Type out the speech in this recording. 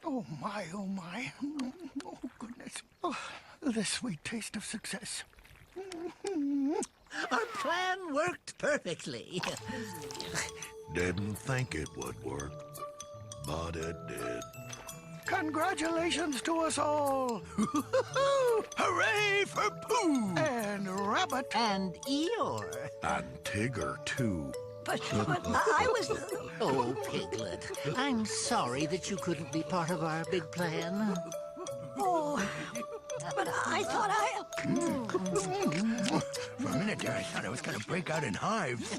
Oh, my, oh, my. Oh, goodness. Oh, the sweet taste of success. Our plan worked perfectly. Didn't think it would work, but it did. Congratulations to us all. Hooray for Pooh! And Rabbit. And Eeyore. And Tigger, too. But I was... Oh, Piglet, I'm sorry that you couldn't be part of our big plan. Oh, but I thought For a minute there, I thought I was going to break out in hives.